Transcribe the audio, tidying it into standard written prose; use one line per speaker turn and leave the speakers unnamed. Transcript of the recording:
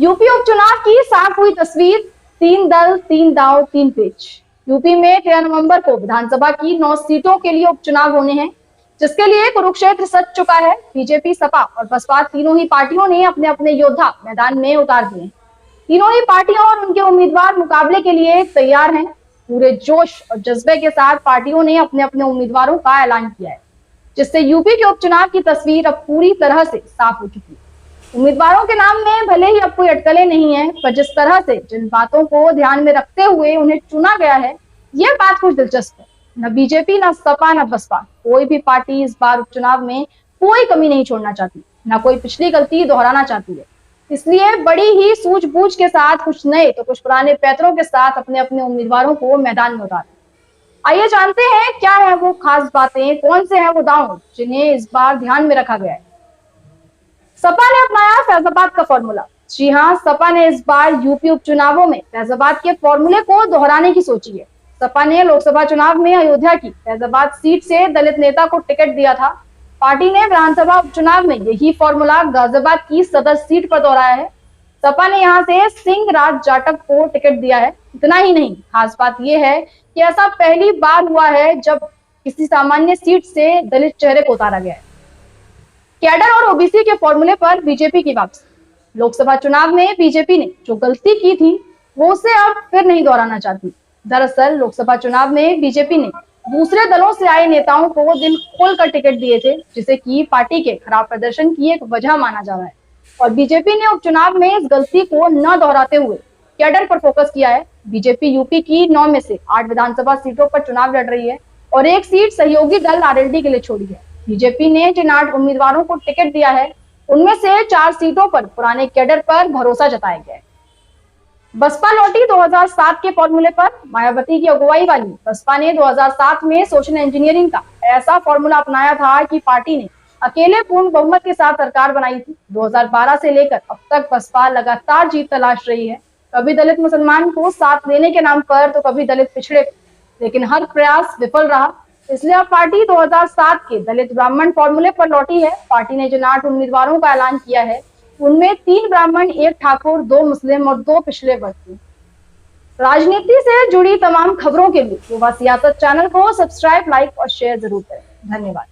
UP उपचुनाव की साफ हुई तस्वीर। 3 दल 3 दांव 3 पेच। यूपी में 13 नवंबर को विधानसभा की 9 सीटों के लिए उपचुनाव होने हैं, जिसके लिए कुरुक्षेत्र सज चुका है। बीजेपी, सपा और बसपा तीनों ही पार्टियों ने अपने अपने योद्धा मैदान में उतार दिए हैं। तीनों ही पार्टियां और उनके उम्मीदवार मुकाबले के लिए तैयार हैं। पूरे जोश और जज्बे के साथ पार्टियों ने अपने अपने उम्मीदवारों का ऐलान किया है, जिससे यूपी के उपचुनाव की तस्वीर अब पूरी तरह से साफ हो चुकी है। उम्मीदवारों के नाम में भले ही अब कोई अटकलें नहीं है, पर जिस तरह से जिन बातों को ध्यान में रखते हुए उन्हें चुना गया है, यह बात कुछ दिलचस्प है। न बीजेपी, न सपा, न बसपा, कोई भी पार्टी इस बार उपचुनाव में कोई कमी नहीं छोड़ना चाहती, न कोई पिछली गलती दोहराना चाहती है। इसलिए बड़ी ही सूझबूझ के साथ कुछ नए तो कुछ पुराने पैतरों के साथ अपने अपने उम्मीदवारों को मैदान में उतारा। आइए जानते हैं क्या है वो खास बातें, कौन से हैं वो दांव जिन्हें इस बार ध्यान में रखा गया है। सपा ने अपनाया फैजाबाद का फॉर्मूला। जी हां, सपा ने इस बार यूपी उपचुनावों में फैजाबाद के फॉर्मूले को दोहराने की सोची है। सपा ने लोकसभा चुनाव में अयोध्या की फैजाबाद सीट से दलित नेता को टिकट दिया था। पार्टी ने विधानसभा उपचुनाव में यही फॉर्मूला गाजियाबाद की सदर सीट पर दोहराया है। सपा ने यहां से सिंह राज जाटव को टिकट दिया है। इतना ही नहीं, खास बात यह है कि ऐसा पहली बार हुआ है जब किसी सामान्य सीट से दलित चेहरे को उतारा गया है। कैडर और ओबीसी के फॉर्मूले पर बीजेपी की वापसी। लोकसभा चुनाव में बीजेपी ने जो गलती की थी, वो उसे अब फिर नहीं दोहराना चाहती। दरअसल लोकसभा चुनाव में बीजेपी ने दूसरे दलों से आए नेताओं को दिल खोलकर टिकट दिए थे, जिसे कि पार्टी के खराब प्रदर्शन की एक वजह माना जा रहा है। और बीजेपी ने उपचुनाव में इस गलती को न दोहराते हुए कैडर पर फोकस किया है। बीजेपी यूपी की 9 में से 8 विधानसभा सीटों पर चुनाव लड़ रही है और एक सीट सहयोगी दल आरएलडी के लिए छोड़ी है। बीजेपी ने जिन 8 उम्मीदवारों को टिकट दिया है, उनमें से 4 सीटों पर पुराने कैडर पर भरोसा जताया गया है। बसपा लौटी 2007 के फॉर्मूले पर। मायावती की अगुवाई वाली बसपा ने 2007 में सोशल इंजीनियरिंग का ऐसा फॉर्मूला अपनाया था कि पार्टी ने अकेले पूर्ण बहुमत के साथ सरकार बनाई थी। 2012 से लेकर अब तक बसपा लगातार जीत तलाश रही है, कभी दलित मुसलमान को साथ देने के नाम पर तो कभी दलित पिछड़े, लेकिन हर प्रयास विफल रहा। इसलिए अब पार्टी 2007 के दलित ब्राह्मण फॉर्मूले पर लौटी है। पार्टी ने जिन 8 उम्मीदवारों का ऐलान किया है, उनमें 3 ब्राह्मण, 1 ठाकुर, 2 मुस्लिम और 2 पिछड़े वर्ग के। राजनीति से जुड़ी तमाम खबरों के लिए युवा सियासत चैनल को सब्सक्राइब, लाइक और शेयर जरूर करें। धन्यवाद।